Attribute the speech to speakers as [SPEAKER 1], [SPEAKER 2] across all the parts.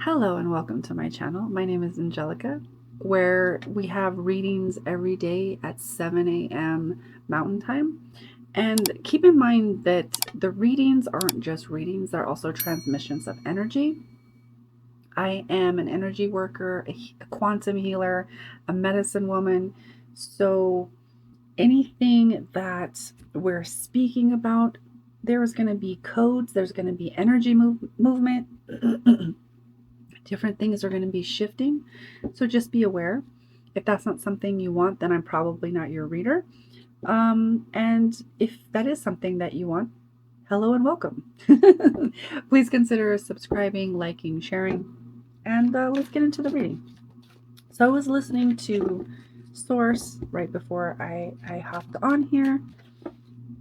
[SPEAKER 1] Hello and welcome to my channel. My name is Angelica, where we have readings every day at 7 a.m. Mountain Time. And keep in mind that the readings aren't just readings, they're also transmissions of energy. I am an energy worker, a quantum healer, a medicine woman. So anything that we're speaking about, there's going to be codes, there's going to be energy movement. Different things are going to be shifting. So just be aware. If that's not something you want, then I'm probably not your reader. And if that is something that you want, hello and welcome. Please consider subscribing, liking, sharing, and let's get into the reading. So I was listening to Source right before I hopped on here,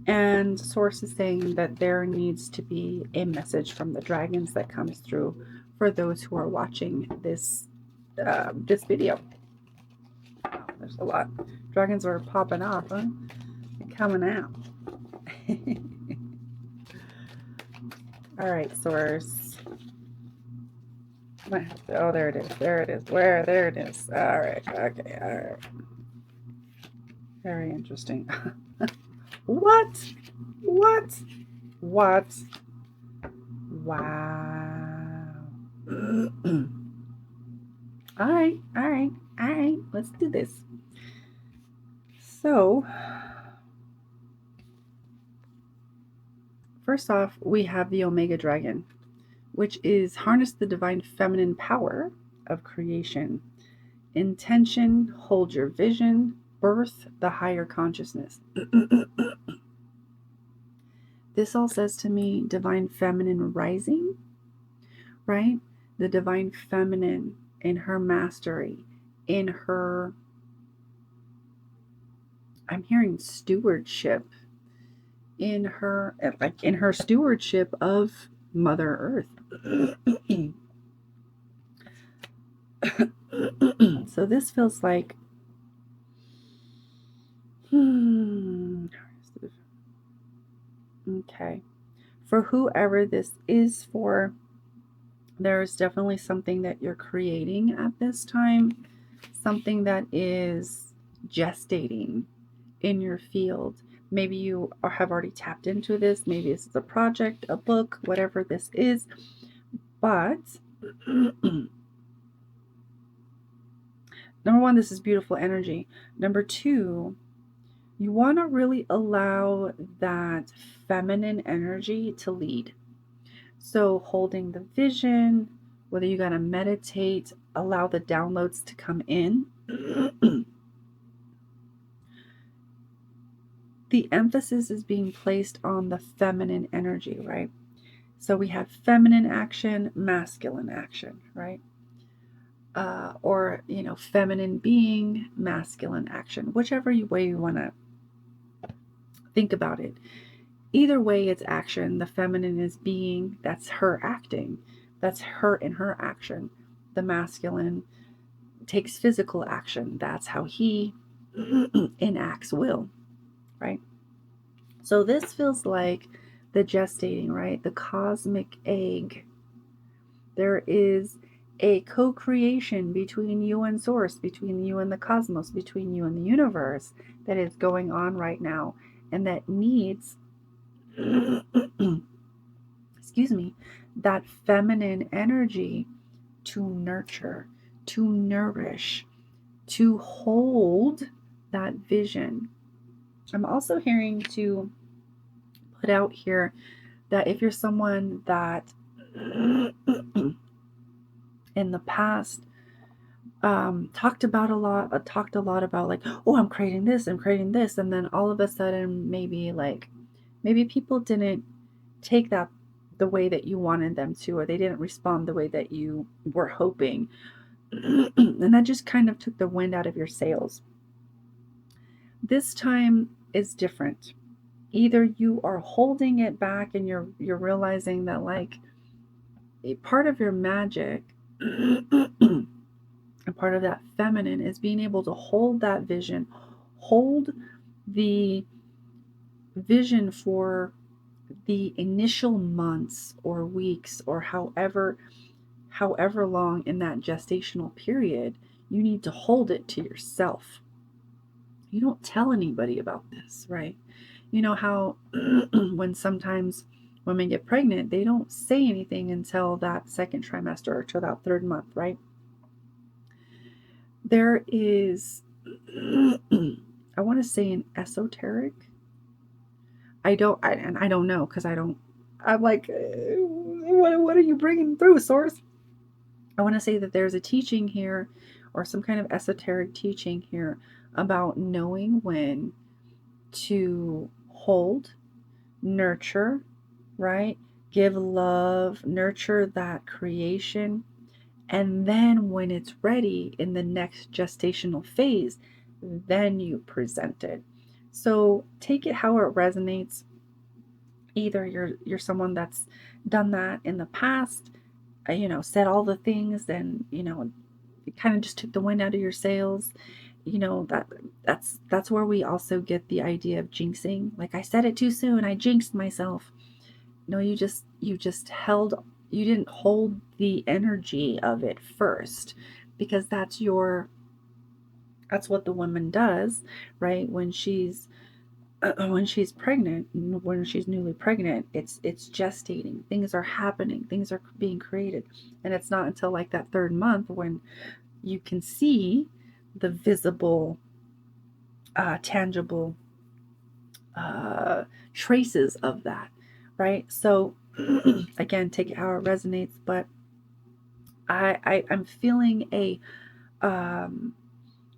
[SPEAKER 1] and Source is saying that there needs to be a message from the dragons that comes through for those who are watching this video. Oh, there's a lot. Dragons are popping off, huh? And coming out. All right, Source. Oh, there it is. There it is. There it is. All right. Okay. All right. Very interesting. What? What? What? Wow. All right. All right. All right. Let's do this. So, first off, we have the Omega Dragon, which is harness the divine feminine power of creation. Intention, hold your vision, birth the higher consciousness. This all says to me divine feminine rising, right? The divine feminine in her mastery, in her, I'm hearing stewardship, in her stewardship of Mother Earth. So this feels like okay, for whoever this is for, there's definitely something that you're creating at this time, something that is gestating in your field. Maybe you have already tapped into this. Maybe this is a project, a book, whatever this is. But number one, this is beautiful energy. Number two, you want to really allow that feminine energy to lead. So holding the vision, whether you got to meditate, allow the downloads to come in. The emphasis is being placed on the feminine energy, right? So we have feminine action, masculine action, right? Or, feminine being, masculine action, whichever way you want to think about it. Either way, it's action. The feminine is being, that's her acting, that's her in her action. The masculine takes physical action, that's how he enacts will, right? So this feels like the gestating, right? The cosmic egg. There is a co-creation between you and Source, between you and the cosmos, between you and the universe that is going on right now, and that needs excuse me, that feminine energy to nurture, to nourish, to hold that vision. I'm also hearing to put out here that if you're someone that in the past talked a lot about like, oh, I'm creating this, and then all of a sudden maybe people didn't take that the way that you wanted them to, or they didn't respond the way that you were hoping. And that just kind of took the wind out of your sails. This time is different. Either you are holding it back and you're realizing that like a part of your magic a part of that feminine is being able to hold that vision, hold the vision for the initial months or weeks or however long in that gestational period, you need to hold it to yourself. You don't tell anybody about this, right? You know how when sometimes women get pregnant, they don't say anything until that second trimester or till that third month, right? There is, I want to say an esoteric. I don't know because I don't. I'm like, what are you bringing through, source? I want to say that there's a teaching here, or some kind of esoteric teaching here about knowing when to hold, nurture, right? Give love, nurture that creation. And then when it's ready in the next gestational phase, then you present it. So take it how it resonates. Either you're someone that's done that in the past, said all the things, then it kind of just took the wind out of your sails. That's where we also get the idea of jinxing. Like, I said it too soon, I jinxed myself. No, you just held, you didn't hold the energy of it first, because that's what the woman does, right? When she's pregnant, when she's newly pregnant, it's gestating. Things are happening, things are being created, and it's not until like that third month when you can see the visible, tangible traces of that, right? So again, take it how it resonates, but I'm feeling a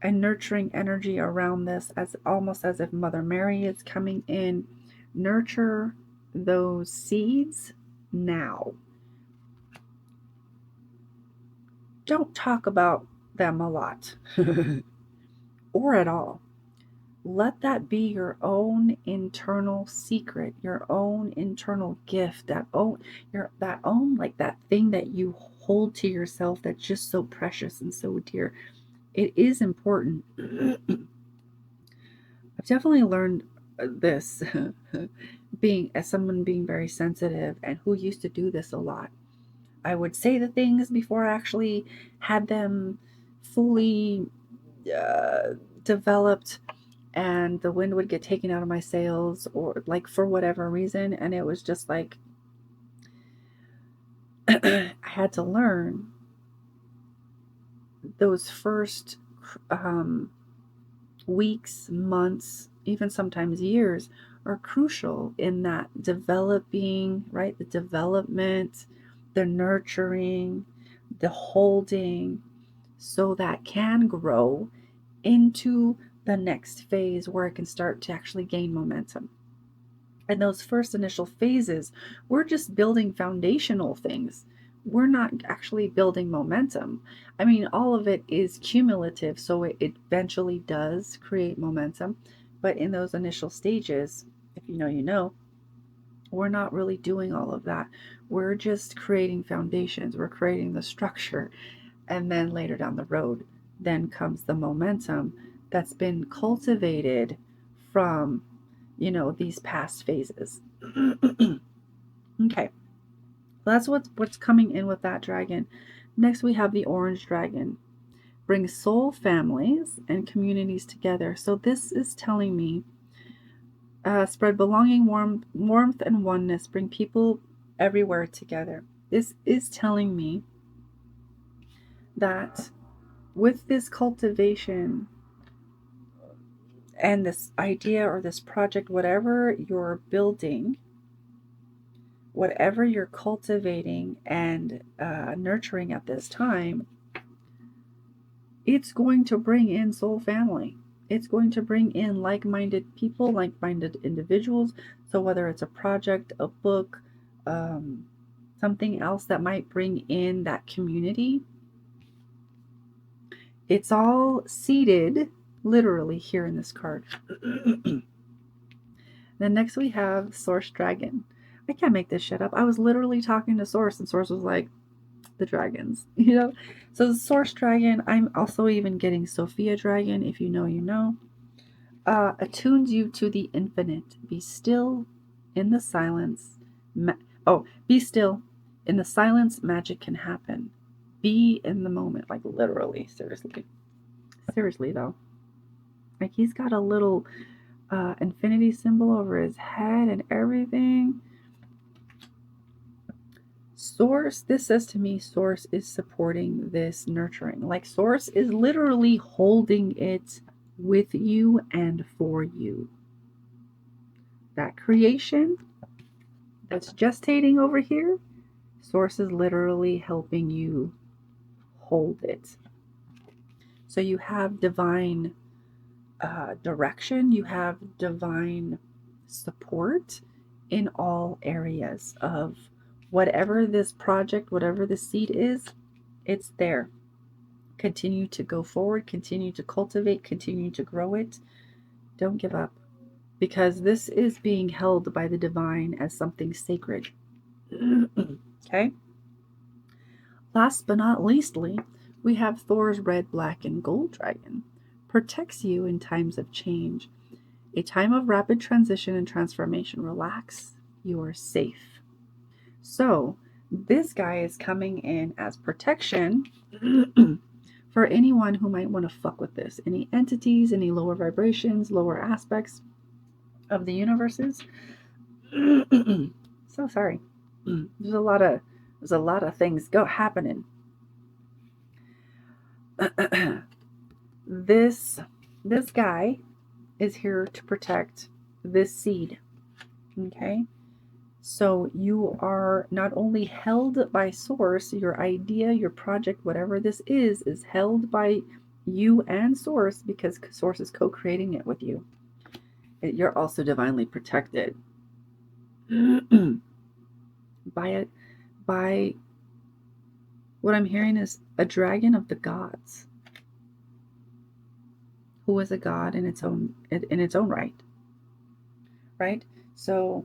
[SPEAKER 1] nurturing energy around this, as almost as if Mother Mary is coming in. Nurture those seeds now. Don't talk about them a lot or at all. Let that be your own internal secret, your own internal gift, that own, like that thing that you hold to yourself that's just so precious and so dear. It is important. I've definitely learned this being as someone being very sensitive and who used to do this a lot. I would say the things before I actually had them fully developed, and the wind would get taken out of my sails, or like for whatever reason, and it was just like I had to learn those first weeks, months, even sometimes years are crucial in that developing, right? The development, the nurturing, the holding, so that can grow into the next phase where it can start to actually gain momentum. And those first initial phases, we're just building foundational things. We're not actually building momentum. I mean, all of it is cumulative, so it eventually does create momentum. But in those initial stages, if you know, you know, we're not really doing all of that. We're just creating foundations, we're creating the structure. And then later down the road, then comes the momentum that's been cultivated from, these past phases. Okay, that's what's coming in with that dragon. Next, we have the orange dragon. Bring soul families and communities together. So this is telling me, spread belonging, warmth, and oneness. Bring people everywhere together. This is telling me that with this cultivation and this idea or this project, whatever you're building, whatever you're cultivating and nurturing at this time, it's going to bring in soul family. It's going to bring in like-minded people, like-minded individuals. So whether it's a project, a book, something else that might bring in that community, it's all seated literally here in this card. Then next we have Source Dragon. I can't make this shit up. I was literally talking to Source, and Source was like, the dragons, So the Source Dragon, I'm also even getting Sophia Dragon, if you know, you know. Attunes you to the infinite. Be still in the silence. Be still. In the silence, magic can happen. Be in the moment, like literally, seriously though. Like he's got a little infinity symbol over his head and everything. Source, this says to me, Source is supporting this nurturing. Like Source is literally holding it with you and for you. That creation that's gestating over here, Source is literally helping you hold it. So you have divine direction, you have divine support in all areas of whatever this project, whatever the seed is, it's there. Continue to go forward, continue to cultivate, continue to grow it. Don't give up, because this is being held by the divine as something sacred. Okay? Last but not leastly, we have Thor's red, black, and gold dragon. Protects you in times of change. A time of rapid transition and transformation. Relax, you are safe. So, this guy is coming in as protection for anyone who might want to fuck with this. Any entities, any lower vibrations, lower aspects of the universes. So sorry. There's a lot of things happening. This guy is here to protect this seed. Okay? So you are not only held by Source, your idea, your project, whatever this is held by you and Source, because Source is co-creating it with you. You're also divinely protected by what I'm hearing is a dragon of the gods, who is a god in its own right? So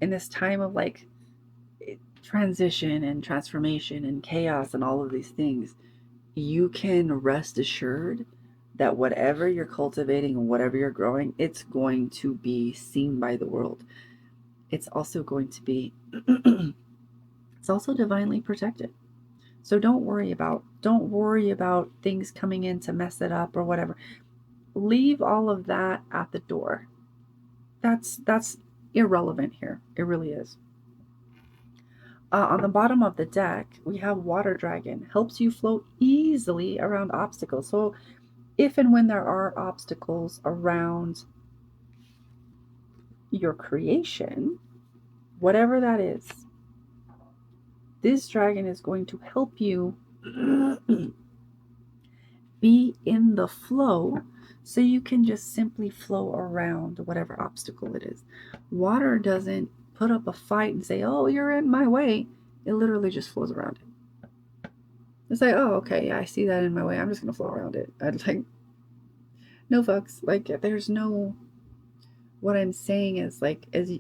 [SPEAKER 1] in this time of like transition and transformation and chaos and all of these things, you can rest assured that whatever you're cultivating and whatever you're growing, it's going to be seen by the world. It's also going to be it's also divinely protected. So don't worry about things coming in to mess it up or whatever. Leave all of that at the door. That's irrelevant here. It really is. On the bottom of the deck, we have Water Dragon. Helps you float easily around obstacles. So if and when there are obstacles around your creation, whatever that is, this dragon is going to help you be in the flow, so you can just simply flow around whatever obstacle it is. Water doesn't put up a fight and say, oh, you're in my way. It literally just flows around it. It's like, oh, okay, yeah, I see that in my way. I'm just going to flow around it. I'd like, no fucks. Like, there's no, what I'm saying is, like, as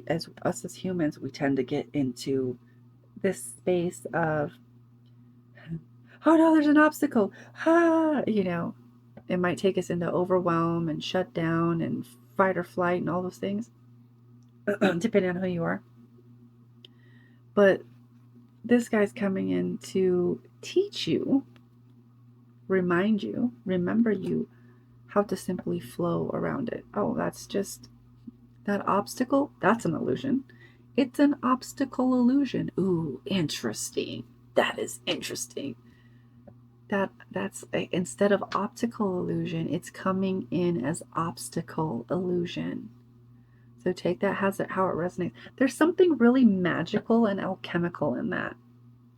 [SPEAKER 1] us as humans, we tend to get into this space of, oh no, there's an obstacle. You know, it might take us into overwhelm and shut down and fight or flight and all those things, depending on who you are. But this guy's coming in to teach you, remind you, remember you how to simply flow around it. Oh, that's just that obstacle. That's an illusion. It's an obstacle illusion. Ooh, interesting. That is interesting. That's instead of optical illusion, it's coming in as obstacle illusion. So take that how it resonates. There's something really magical and alchemical in that.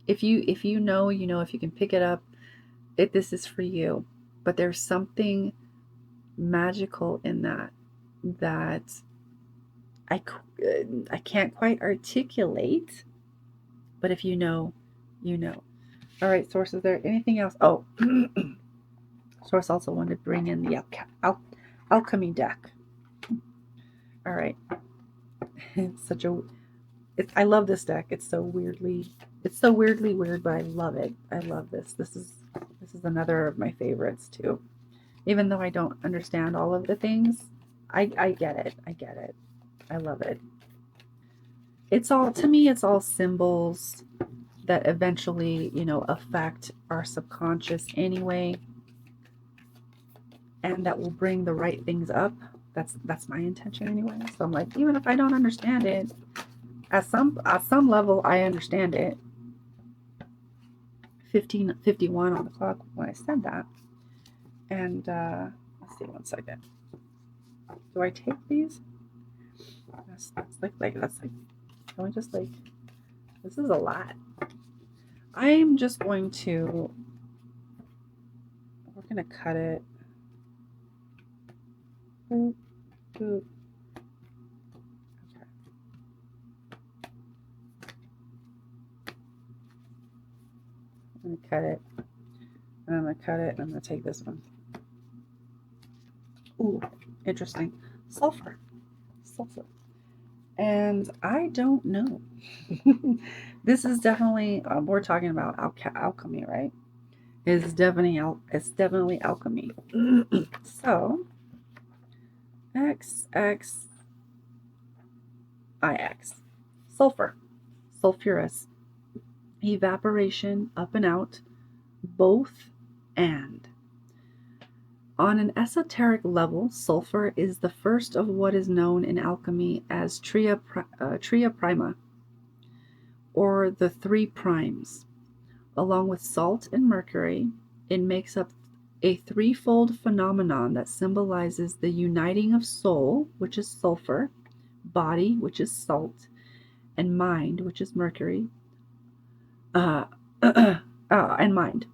[SPEAKER 1] If you know, you know, if you can pick it up, this is for you. But there's something magical in that I can't quite articulate. But if you know, you know. All right, Source, is there anything else? Oh, Source also wanted to bring in the alchemy deck. All right. I love this deck. It's so weirdly weird, but I love it. I love this. This is another of my favorites too. Even though I don't understand all of the things, I get it. I get it. I love it. It's all, to me, it's all symbols that eventually, affect our subconscious anyway, and that will bring the right things up. That's my intention anyway. So I'm like, even if I don't understand it, at some level I understand it. 15:51 on the clock when I said that. And let's see, 1 second. Do I take these? That's like can we just this is a lot. I'm just going to, we're gonna cut it. Boop, boop. Okay. I'm gonna cut it, and I'm gonna cut it, and I'm gonna take this one. Ooh, interesting. Sulfur. And I don't know. This is definitely, we're talking about alchemy, right? It's definitely alchemy. So, XX IX. Sulfur. Sulfurous. Evaporation, up and out, both and. On an esoteric level, sulfur is the first of what is known in alchemy as tria prima, or the three primes. Along with salt and mercury, it makes up a threefold phenomenon that symbolizes the uniting of soul, which is sulfur, body, which is salt, and mind, which is mercury, and mind.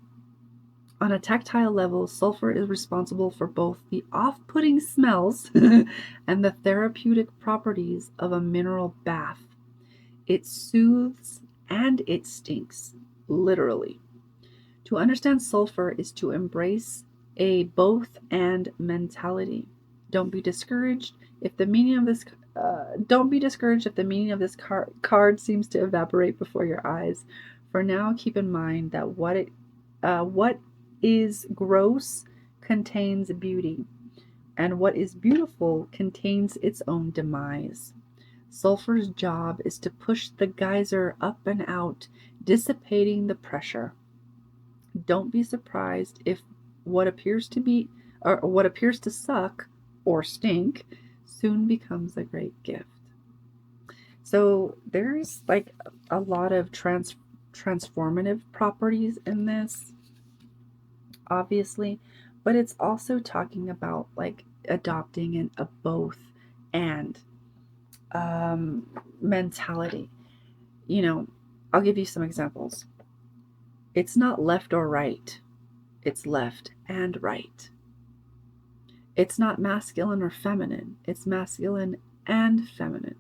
[SPEAKER 1] On a tactile level, sulfur is responsible for both the off-putting smells and the therapeutic properties of a mineral bath. It soothes and it stinks, literally. To understand sulfur is to embrace a both and mentality. Don't be discouraged if the meaning of this card seems to evaporate before your eyes. For now, keep in mind that what is gross contains beauty, and what is beautiful contains its own demise. Sulfur's job is to push the geyser up and out, dissipating the pressure. Don't be surprised if what appears to suck or stink soon becomes a great gift. So there's a lot of transformative properties in this, obviously, but it's also talking about adopting a both and mentality. I'll give you some examples. It's not left or right, it's left and right. It's not masculine or feminine, it's masculine and feminine.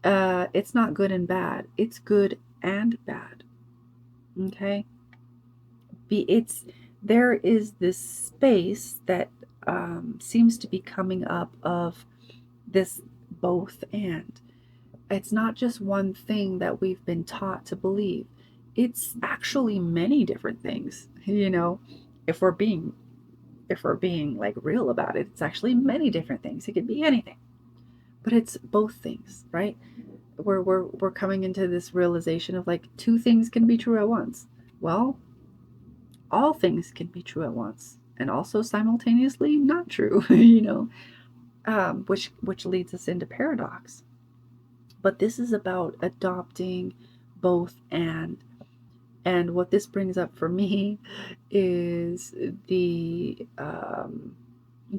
[SPEAKER 1] It's not good and bad, it's good and bad. Okay? There is this space that seems to be coming up of this both and. It's not just one thing that we've been taught to believe. It's actually many different things. If we're being real about it, it's actually many different things. It could be anything, but it's both things, right? We're coming into this realization of two things can be true at once. Well, all things can be true at once, and also simultaneously not true. Which leads us into paradox. But this is about adopting both and. And what this brings up for me is the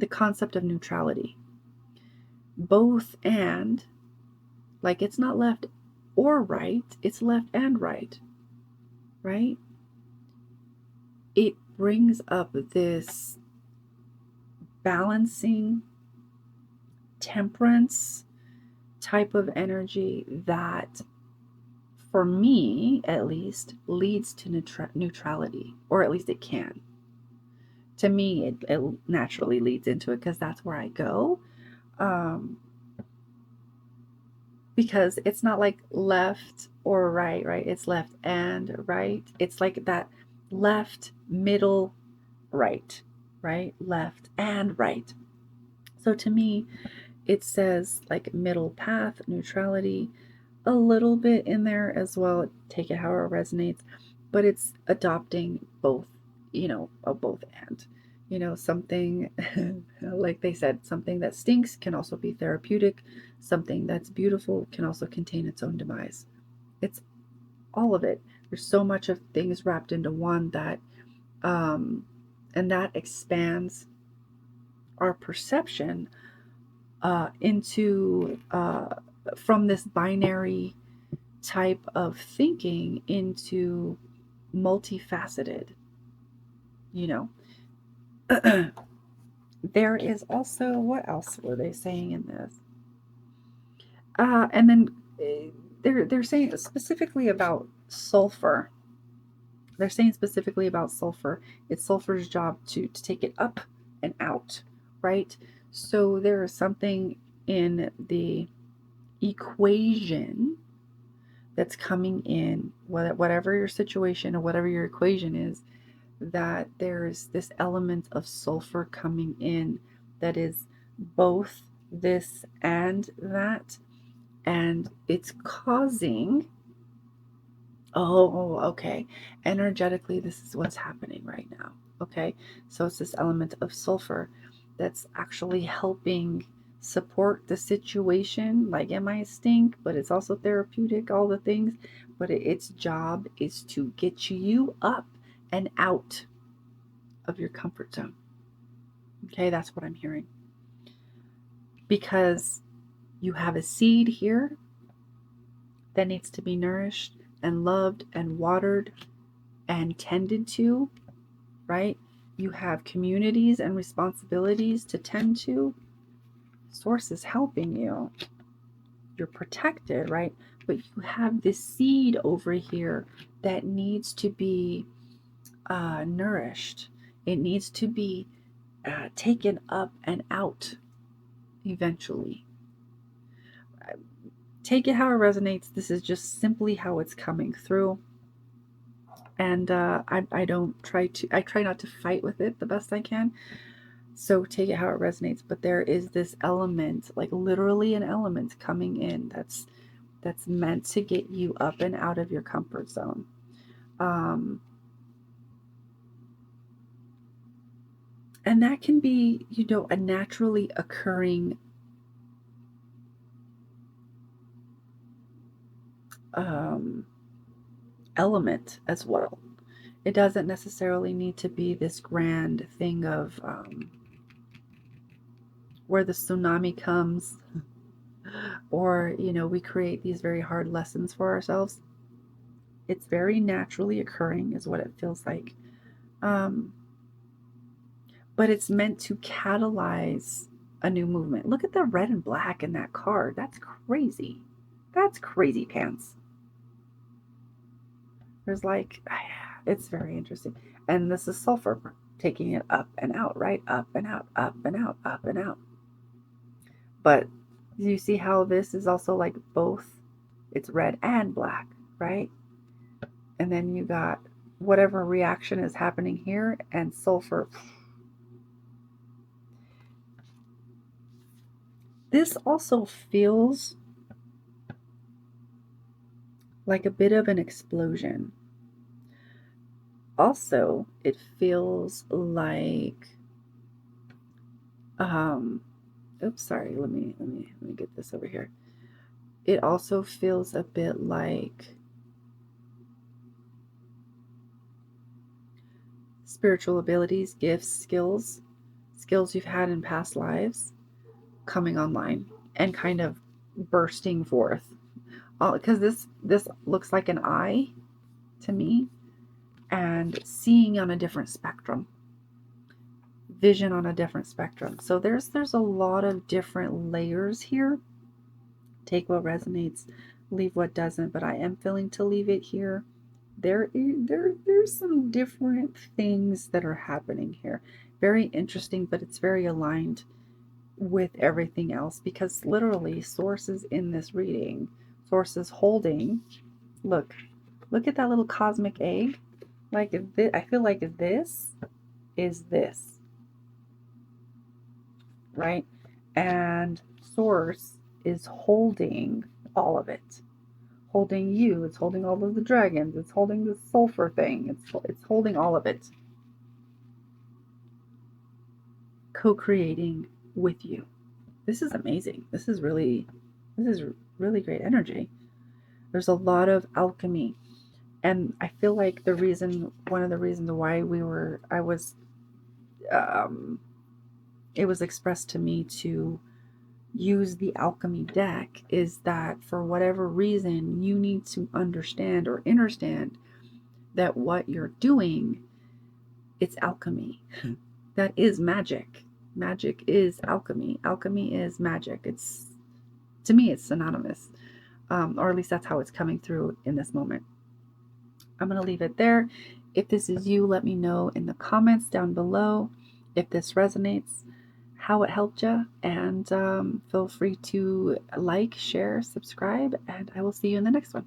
[SPEAKER 1] concept of neutrality. Both and, it's not left or right, it's left and right, right? It brings up this balancing, temperance type of energy that, for me at least, leads to neutrality, or at least it can. To me, it naturally leads into it because that's where I go. Because it's not left or right? It's left and right. It's that left, middle, right? Left and right. So to me, it says middle path, neutrality, a little bit in there as well. take it however it resonates, but it's adopting both, a both and. Something like they said, something that stinks can also be therapeutic. Something that's beautiful can also contain its own demise. It's all of it. There's so much of things wrapped into one that, and that expands our perception into from this binary type of thinking into multifaceted. You know, there is also, what else were they saying in this? And then they're saying specifically about sulfur. They're saying specifically about sulfur. It's sulfur's job to take it up and out, right? So there is something in the equation that's coming in, whatever your situation or whatever your equation is, that there's this element of sulfur coming in that is both this and that, and it's causing, oh, okay, energetically, this is what's happening right now. Okay, so it's this element of sulfur that's actually helping support the situation. Like, it might stink, but it's also therapeutic, all the things. But its job is to get you up and out of your comfort zone. Okay, that's what I'm hearing. Because you have a seed here that needs to be nourished and loved and watered and tended to, right? You have communities and responsibilities to tend to. Source is helping you. You're protected, right? But you have this seed over here that needs to be nourished. It needs to be taken up and out eventually. Take it how it resonates. This is just simply how it's coming through. And I try not to fight with it the best I can. So take it how it resonates. But there is this element, like literally an element coming in that's meant to get you up and out of your comfort zone. And that can be, a naturally occurring element as well. It doesn't necessarily need to be this grand thing of where the tsunami comes, or we create these very hard lessons for ourselves. It's very naturally occurring, is what it feels like. But it's meant to catalyze a new movement. Look at the red and black in that card. That's crazy. That's crazy pants. There's it's very interesting. And this is sulfur taking it up and out, right? Up and out, up and out, up and out. But you see how this is also like both? It's red and black, right? And then you got whatever reaction is happening here, and sulfur. This also feels like a bit of an explosion. Also, it feels like oops, sorry, let me get this over here. It also feels a bit like spiritual abilities, gifts, skills you've had in past lives coming online and kind of bursting forth. Because this looks like an eye to me, and seeing on a different spectrum, vision on a different spectrum. So there's a lot of different layers here. Take what resonates, leave what doesn't, but I am feeling to leave it here. There's some different things that are happening here. Very interesting, but it's very aligned with everything else, because literally sources in this reading, sources holding, look at that little cosmic egg. Like, I feel like this is this, right? And source is holding all of it, holding you, it's holding all of the dragons, it's holding the sulfur thing, it's holding all of it. Co-creating with you. This is amazing. This is really great energy. There's a lot of alchemy. And I feel like one of the reasons why it was expressed to me to use the alchemy deck is that for whatever reason you need to understand or understand that what you're doing, it's alchemy. That is magic. Magic is alchemy. Alchemy is magic. To me, it's synonymous, or at least that's how it's coming through in this moment. I'm going to leave it there. If this is you, let me know in the comments down below if this resonates, how it helped you, and feel free to like, share, subscribe, and I will see you in the next one.